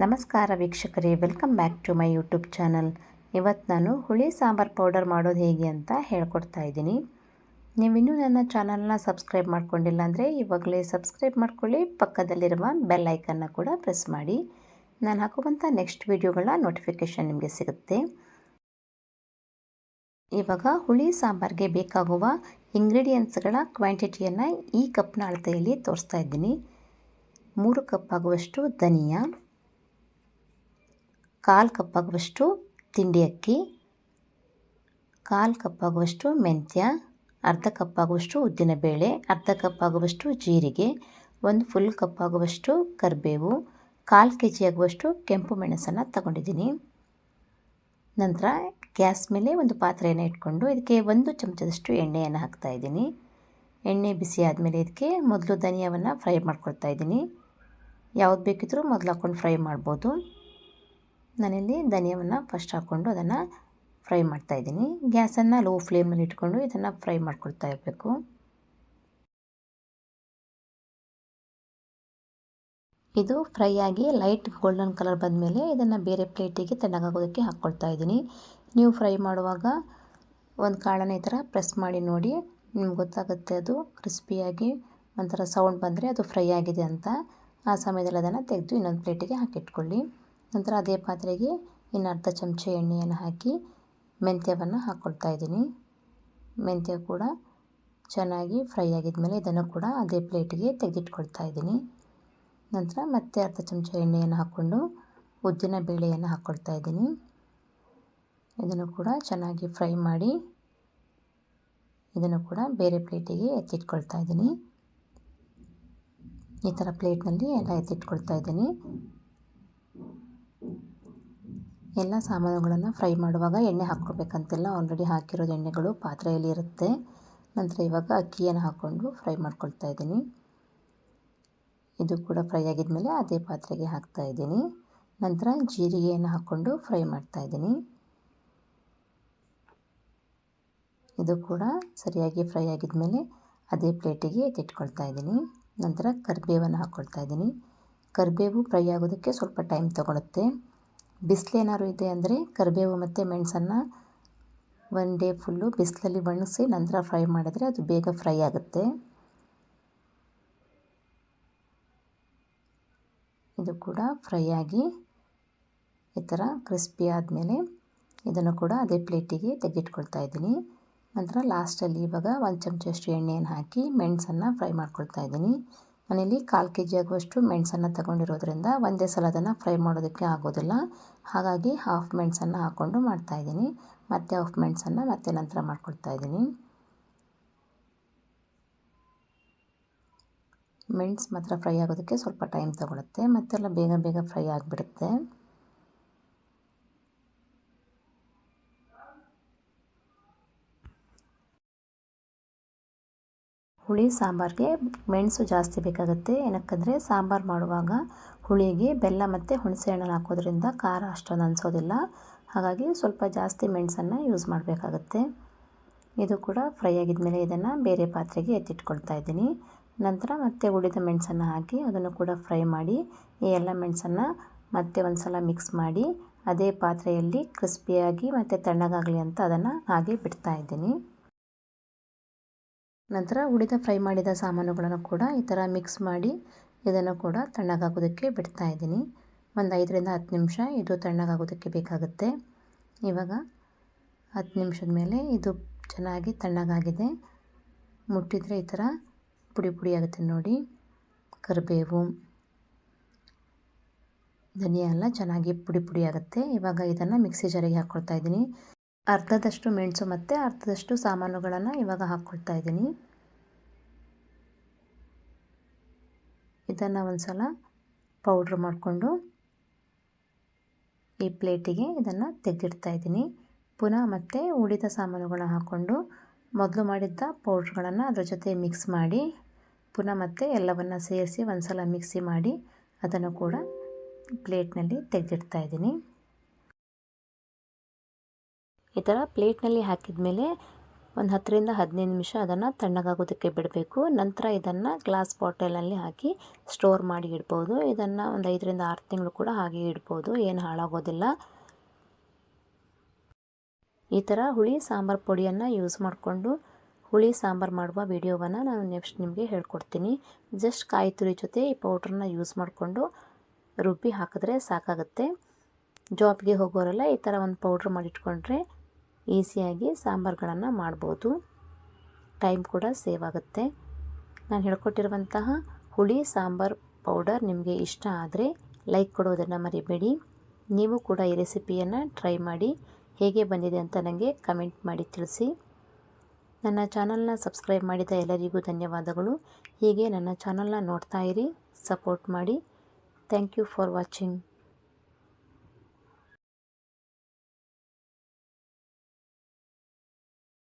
ನಮಸ್ಕಾರ ವೀಕ್ಷಕರೇ, welcome back to my YouTube channel. ಇವತ್ತು ನಾನು ಹುಳಿ ಸಾಂಬಾರು ಪೌಡರ್ ಮಾಡೋದು ಹೇಗೆ ಅಂತ ಹೇಳ್ಕೊಡ್ತಾ ಇದ್ದೀನಿ. ನೀವಿನ್ನೂ ನನ್ನ ಚಾನಲ್ನ ಸಬ್ಸ್ಕ್ರೈಬ್ ಮಾಡ್ಕೊಂಡಿಲ್ಲ ಅಂದರೆ ಇವಾಗಲೇ ಸಬ್ಸ್ಕ್ರೈಬ್ ಮಾಡ್ಕೊಳ್ಳಿ, ಪಕ್ಕದಲ್ಲಿರುವ ಬೆಲ್ ಐಕನ್ನ ಕೂಡ ಪ್ರೆಸ್ ಮಾಡಿ. ನಾನು ಹಾಕುವಂಥ ನೆಕ್ಸ್ಟ್ ವಿಡಿಯೋಗಳ ನೋಟಿಫಿಕೇಷನ್ ನಿಮಗೆ ಸಿಗುತ್ತೆ. ಇವಾಗ ಹುಳಿ ಸಾಂಬಾರಿಗೆ ಬೇಕಾಗುವ ಇಂಗ್ರೀಡಿಯೆಂಟ್ಸ್ಗಳ ಕ್ವಾಂಟಿಟಿಯನ್ನು ಈ ಕಪ್ನ ಅಳತೆಯಲ್ಲಿ ತೋರಿಸ್ತಾ ಇದ್ದೀನಿ. 3 ಕಪ್ ಆಗುವಷ್ಟು ಧನಿಯಾ, 1/4 ಕಪ್ ಆಗುವಷ್ಟು ತಿಂಡಿ ಅಕ್ಕಿ, 1/4 ಕಪ್ ಆಗುವಷ್ಟು ಮೆಂತ್ಯ, ಅರ್ಧ ಕಪ್ ಆಗುವಷ್ಟು ಉದ್ದಿನಬೇಳೆ, ಅರ್ಧ ಕಪ್ ಆಗುವಷ್ಟು ಜೀರಿಗೆ, 1 ಫುಲ್ ಕಪ್ ಆಗುವಷ್ಟು ಕರಿಬೇವು, 1/4 kg ಆಗುವಷ್ಟು ಕೆಂಪು ಮೆಣಸನ್ನು ತಗೊಂಡಿದ್ದೀನಿ. ನಂತರ ಗ್ಯಾಸ್ ಮೇಲೆ ಒಂದು ಪಾತ್ರೆಯನ್ನು ಇಟ್ಕೊಂಡು ಇದಕ್ಕೆ 1 ಚಮಚದಷ್ಟು ಎಣ್ಣೆಯನ್ನು ಹಾಕ್ತಾಯಿದ್ದೀನಿ. ಎಣ್ಣೆ ಬಿಸಿ ಆದಮೇಲೆ ಇದಕ್ಕೆ ಮೊದಲು ಧನಿಯಾವನ್ನು ಫ್ರೈ ಮಾಡ್ಕೊಳ್ತಾ ಇದ್ದೀನಿ. ಯಾವ್ದು ಬೇಕಿದ್ರೂ ಮೊದಲು ಹಾಕ್ಕೊಂಡು ಫ್ರೈ ಮಾಡ್ಬೋದು. ನಾನಿಲ್ಲಿ ಧನಿಯಾವನ್ನು ಫಸ್ಟ್ ಹಾಕ್ಕೊಂಡು ಅದನ್ನು ಫ್ರೈ ಮಾಡ್ತಾಯಿದ್ದೀನಿ. ಗ್ಯಾಸನ್ನು ಲೋ ಫ್ಲೇಮಲ್ಲಿ ಇಟ್ಕೊಂಡು ಇದನ್ನು ಫ್ರೈ ಮಾಡ್ಕೊಳ್ತಾ ಇರಬೇಕು. ಇದು ಫ್ರೈ ಆಗಿ ಲೈಟ್ ಗೋಲ್ಡನ್ ಕಲರ್ ಬಂದಮೇಲೆ ಇದನ್ನು ಬೇರೆ ಪ್ಲೇಟಿಗೆ ತಣ್ಣಗಾಗೋದಕ್ಕೆ ಹಾಕ್ಕೊಳ್ತಾ ಇದ್ದೀನಿ. ನೀವು ಫ್ರೈ ಮಾಡುವಾಗ ಒಂದು ಕಾಳನ್ನು ಈ ಥರ ಪ್ರೆಸ್ ಮಾಡಿ ನೋಡಿ, ನಿಮ್ಗೆ ಗೊತ್ತಾಗುತ್ತೆ ಅದು ಕ್ರಿಸ್ಪಿಯಾಗಿ ಒಂಥರ ಸೌಂಡ್ ಬಂದರೆ ಅದು ಫ್ರೈ ಆಗಿದೆ ಅಂತ. ಆ ಸಮಯದಲ್ಲಿ ಅದನ್ನು ತೆಗೆದು ಇನ್ನೊಂದು ಪ್ಲೇಟಿಗೆ ಹಾಕಿಟ್ಕೊಳ್ಳಿ. ನಂತರ ಅದೇ ಪಾತ್ರೆಗೆ ಇನ್ನು ಅರ್ಧ ಚಮಚ ಎಣ್ಣೆಯನ್ನು ಹಾಕಿ ಮೆಂತ್ಯವನ್ನು ಹಾಕ್ಕೊಳ್ತಾ ಇದ್ದೀನಿ. ಮೆಂತ್ಯ ಕೂಡ ಚೆನ್ನಾಗಿ ಫ್ರೈ ಆಗಿದ್ಮೇಲೆ ಇದನ್ನು ಕೂಡ ಅದೇ ಪ್ಲೇಟಿಗೆ ತೆಗೆದಿಟ್ಕೊಳ್ತಾ ಇದ್ದೀನಿ. ನಂತರ ಮತ್ತೆ ಅರ್ಧ ಚಮಚ ಎಣ್ಣೆಯನ್ನು ಹಾಕ್ಕೊಂಡು ಉದ್ದಿನ ಬೇಳೆಯನ್ನು ಹಾಕ್ಕೊಳ್ತಾ ಇದ್ದೀನಿ. ಇದನ್ನು ಕೂಡ ಚೆನ್ನಾಗಿ ಫ್ರೈ ಮಾಡಿ ಇದನ್ನು ಕೂಡ ಬೇರೆ ಪ್ಲೇಟಿಗೆ ಎತ್ತಿಟ್ಕೊಳ್ತಾ ಇದ್ದೀನಿ. ಈ ಥರ ಪ್ಲೇಟ್ನಲ್ಲಿ ಎಲ್ಲ ಎತ್ತಿಟ್ಕೊಳ್ತಾ ಇದ್ದೀನಿ. ಎಲ್ಲ ಸಾಮಾನುಗಳನ್ನು ಫ್ರೈ ಮಾಡುವಾಗ ಎಣ್ಣೆ ಹಾಕ್ಕೊಳ್ಬೇಕಂತಿಲ್ಲ, ಆಲ್ರೆಡಿ ಹಾಕಿರೋದು ಎಣ್ಣೆಗಳು ಪಾತ್ರೆಯಲ್ಲಿ ಇರುತ್ತೆ. ನಂತರ ಇವಾಗ ಅಕ್ಕಿಯನ್ನು ಹಾಕ್ಕೊಂಡು ಫ್ರೈ ಮಾಡ್ಕೊಳ್ತಾ ಇದ್ದೀನಿ. ಇದು ಕೂಡ ಫ್ರೈ ಆಗಿದ್ಮೇಲೆ ಅದೇ ಪಾತ್ರೆಗೆ ಹಾಕ್ತಾ ಇದ್ದೀನಿ. ನಂತರ ಜೀರಿಗೆಯನ್ನು ಹಾಕ್ಕೊಂಡು ಫ್ರೈ ಮಾಡ್ತಾ ಇದ್ದೀನಿ. ಇದು ಕೂಡ ಸರಿಯಾಗಿ ಫ್ರೈ ಆಗಿದ್ಮೇಲೆ ಅದೇ ಪ್ಲೇಟಿಗೆ ಎತ್ತಿಟ್ಕೊಳ್ತಾ ಇದ್ದೀನಿ. ನಂತರ ಕರಿಬೇವನ್ನು ಹಾಕ್ಕೊಳ್ತಾ ಇದ್ದೀನಿ. ಕರಿಬೇವು ಫ್ರೈ ಆಗೋದಕ್ಕೆ ಸ್ವಲ್ಪ ಟೈಮ್ ತಗೊಳುತ್ತೆ. ಬಿಸಿಲೇನಾದ್ರು ಇದೆ ಅಂದರೆ ಕರಿಬೇವು ಮತ್ತು ಮೆಣಸನ್ನು 1 ಡೇ ಫುಲ್ಲು ಬಿಸಿಲಲ್ಲಿ ಒಣಗಿಸಿ ನಂತರ ಫ್ರೈ ಮಾಡಿದರೆ ಅದು ಬೇಗ ಫ್ರೈ ಆಗುತ್ತೆ. ಇದು ಕೂಡ ಫ್ರೈ ಆಗಿ ಈ ಥರ ಕ್ರಿಸ್ಪಿ ಆದಮೇಲೆ ಇದನ್ನು ಕೂಡ ಅದೇ ಪ್ಲೇಟಿಗೆ ತೆಗೆದಿಟ್ಕೊಳ್ತಾ ಇದ್ದೀನಿ. ನಂತರ ಲಾಸ್ಟಲ್ಲಿ ಇವಾಗ 1 ಚಮಚದಷ್ಟು ಎಣ್ಣೆಯನ್ನು ಹಾಕಿ ಮೆಣಸನ್ನು ಫ್ರೈ ಮಾಡ್ಕೊಳ್ತಾ ಇದ್ದೀನಿ. ನಾನಿಲ್ಲಿ 1/4 kg ಆಗುವಷ್ಟು ಮೆಣಸನ್ನು ತಗೊಂಡಿರೋದ್ರಿಂದ ಒಂದೇ ಸಲ ಅದನ್ನು ಫ್ರೈ ಮಾಡೋದಕ್ಕೆ ಆಗೋದಿಲ್ಲ. ಹಾಗಾಗಿ ಹಾಫ್ ಮೆಣಸನ್ನು ಹಾಕ್ಕೊಂಡು ಮಾಡ್ತಾಯಿದ್ದೀನಿ. ಮತ್ತೆ ಹಾಫ್ ಮೆಣಸನ್ನು ಮತ್ತೆ ನಂತರ ಮಾಡ್ಕೊಳ್ತಾ ಇದ್ದೀನಿ. ಮೆಣಸು ಮಾತ್ರ ಫ್ರೈ ಆಗೋದಕ್ಕೆ ಸ್ವಲ್ಪ ಟೈಮ್ ತಗೊಳುತ್ತೆ, ಮತ್ತೆಲ್ಲ ಬೇಗ ಬೇಗ ಫ್ರೈ ಆಗಿಬಿಡುತ್ತೆ. ಹುಳಿ ಸಾಂಬಾರಿಗೆ ಮೆಣಸು ಜಾಸ್ತಿ ಬೇಕಾಗುತ್ತೆ. ಏನಕ್ಕಂದರೆ ಸಾಂಬಾರು ಮಾಡುವಾಗ ಹುಳಿಗೆ ಬೆಲ್ಲ ಮತ್ತು ಹುಣಸೆ ಹಣ್ಣನ್ನು ಹಾಕೋದ್ರಿಂದ ಖಾರ ಅಷ್ಟೊಂದು ಅನಿಸೋದಿಲ್ಲ. ಹಾಗಾಗಿ ಸ್ವಲ್ಪ ಜಾಸ್ತಿ ಮೆಣಸನ್ನು ಯೂಸ್ ಮಾಡಬೇಕಾಗತ್ತೆ. ಇದು ಕೂಡ ಫ್ರೈ ಆಗಿದ್ಮೇಲೆ ಇದನ್ನು ಬೇರೆ ಪಾತ್ರೆಗೆ ಎತ್ತಿಟ್ಕೊಳ್ತಾ ಇದ್ದೀನಿ. ನಂತರ ಮತ್ತೆ ಉಳಿದ ಮೆಣಸನ್ನು ಹಾಕಿ ಅದನ್ನು ಕೂಡ ಫ್ರೈ ಮಾಡಿ ಈ ಎಲ್ಲ ಮೆಣಸನ್ನು ಮತ್ತೆ ಒಂದು ಸಲ ಮಿಕ್ಸ್ ಮಾಡಿ ಅದೇ ಪಾತ್ರೆಯಲ್ಲಿ ಕ್ರಿಸ್ಪಿಯಾಗಿ ಮತ್ತು ತಣ್ಣಗಾಗಲಿ ಅಂತ ಅದನ್ನು ಹಾಗೆ ಬಿಡ್ತಾ ಇದ್ದೀನಿ. ನಂತರ ಉಳಿದ ಫ್ರೈ ಮಾಡಿದ ಸಾಮಾನುಗಳನ್ನು ಕೂಡ ಈ ಥರ ಮಿಕ್ಸ್ ಮಾಡಿ ಇದನ್ನು ಕೂಡ ತಣ್ಣಗಾಗೋದಕ್ಕೆ ಬಿಡ್ತಾ ಇದ್ದೀನಿ. ಒಂದು 5 ರಿಂದ 10 ನಿಮಿಷ ಇದು ತಣ್ಣಗಾಗೋದಕ್ಕೆ ಬೇಕಾಗುತ್ತೆ. ಇವಾಗ 10 ನಿಮಿಷದ ಮೇಲೆ ಇದು ಚೆನ್ನಾಗಿ ತಣ್ಣಗಾಗಿದೆ. ಮುಟ್ಟಿದರೆ ಈ ಥರ ಪುಡಿ ಪುಡಿ ಆಗುತ್ತೆ ನೋಡಿ. ಕರಿಬೇವು, ಧನಿಯಾ ಎಲ್ಲ ಚೆನ್ನಾಗಿ ಪುಡಿ ಪುಡಿ ಆಗುತ್ತೆ. ಇವಾಗ ಇದನ್ನು ಮಿಕ್ಸಿ ಜಾರಿಗೆ ಹಾಕ್ಕೊಳ್ತಾ ಇದ್ದೀನಿ. ಅರ್ಧದಷ್ಟು ಮೆಣಸು ಮತ್ತು ಅರ್ಧದಷ್ಟು ಸಾಮಾನುಗಳನ್ನು ಇವಾಗ ಹಾಕ್ಕೊಳ್ತಾ ಇದ್ದೀನಿ. ಇದನ್ನು ಒಂದು ಸಲ ಪೌಡ್ರ್ ಮಾಡಿಕೊಂಡು ಈ ಪ್ಲೇಟಿಗೆ ಇದನ್ನು ತೆಗೆದಿಡ್ತಾ ಇದ್ದೀನಿ. ಪುನಃ ಮತ್ತೆ ಉಳಿದ ಸಾಮಾನುಗಳನ್ನ ಹಾಕ್ಕೊಂಡು ಮೊದಲು ಮಾಡಿದ್ದ ಪೌಡ್ರ್ಗಳನ್ನು ಅದ್ರ ಜೊತೆ ಮಿಕ್ಸ್ ಮಾಡಿ ಪುನಃ ಮತ್ತೆ ಎಲ್ಲವನ್ನು ಸೇರಿಸಿ ಒಂದು ಸಲ ಮಿಕ್ಸಿ ಮಾಡಿ ಅದನ್ನು ಕೂಡ ಪ್ಲೇಟ್ನಲ್ಲಿ ತೆಗೆದಿಡ್ತಾ ಇದ್ದೀನಿ. ಈ ಥರ ಪ್ಲೇಟ್ನಲ್ಲಿ ಹಾಕಿದ ಮೇಲೆ ಒಂದು 10ರಿಂದ 15 ನಿಮಿಷ ಅದನ್ನು ತಣ್ಣಗಾಗೋದಕ್ಕೆ ಬಿಡಬೇಕು. ನಂತರ ಇದನ್ನು ಗ್ಲಾಸ್ ಬಾಟಲಲ್ಲಿ ಹಾಕಿ ಸ್ಟೋರ್ ಮಾಡಿ ಇಡ್ಬೋದು. ಇದನ್ನು ಒಂದು 5ರಿಂದ 6 ತಿಂಗಳು ಕೂಡ ಹಾಗೆ ಇಡ್ಬೋದು, ಏನು ಹಾಳಾಗೋದಿಲ್ಲ. ಈ ಥರ ಹುಳಿ ಸಾಂಬಾರು ಪುಡಿಯನ್ನು ಯೂಸ್ ಮಾಡಿಕೊಂಡು ಹುಳಿ ಸಾಂಬಾರು ಮಾಡುವ ವಿಡಿಯೋವನ್ನು ನಾನು ನೆಕ್ಸ್ಟ್ ನಿಮಗೆ ಹೇಳ್ಕೊಡ್ತೀನಿ. ಜಸ್ಟ್ ಕಾಯಿ ತುರಿ ಜೊತೆ ಈ ಪೌಡ್ರನ್ನ ಯೂಸ್ ಮಾಡಿಕೊಂಡು ರುಬ್ಬಿ ಹಾಕಿದ್ರೆ ಸಾಕಾಗುತ್ತೆ. ಜಾಬ್ಗೆ ಹೋಗೋರೆಲ್ಲ ಈ ಥರ ಒಂದು ಪೌಡ್ರ್ ಮಾಡಿಟ್ಕೊಂಡ್ರೆ ಈಸಿಯಾಗಿ ಸಾಂಬಾರುಗಳನ್ನು ಮಾಡ್ಬೋದು. ಟೈಮ್ ಕೂಡ ಸೇವ್ ಆಗುತ್ತೆ. ನಾನು ಹೇಳ್ಕೊಟ್ಟಿರುವಂತಹ ಹುಳಿ ಸಾಂಬಾರು ಪೌಡರ್ ನಿಮಗೆ ಇಷ್ಟ ಆದರೆ ಲೈಕ್ ಕೊಡೋದನ್ನು ಮರಿಬೇಡಿ. ನೀವು ಕೂಡ ಈ ರೆಸಿಪಿಯನ್ನು ಟ್ರೈ ಮಾಡಿ ಹೇಗೆ ಬಂದಿದೆ ಅಂತ ನನಗೆ ಕಮೆಂಟ್ ಮಾಡಿ ತಿಳಿಸಿ. ನನ್ನ ಚಾನಲ್ನ ಸಬ್ಸ್ಕ್ರೈಬ್ ಮಾಡಿದ ಎಲ್ಲರಿಗೂ ಧನ್ಯವಾದಗಳು. ಹೀಗೆ ನನ್ನ ಚಾನಲ್ನ ನೋಡ್ತಾ ಇರಿ, ಸಪೋರ್ಟ್ ಮಾಡಿ. Thank you for watching.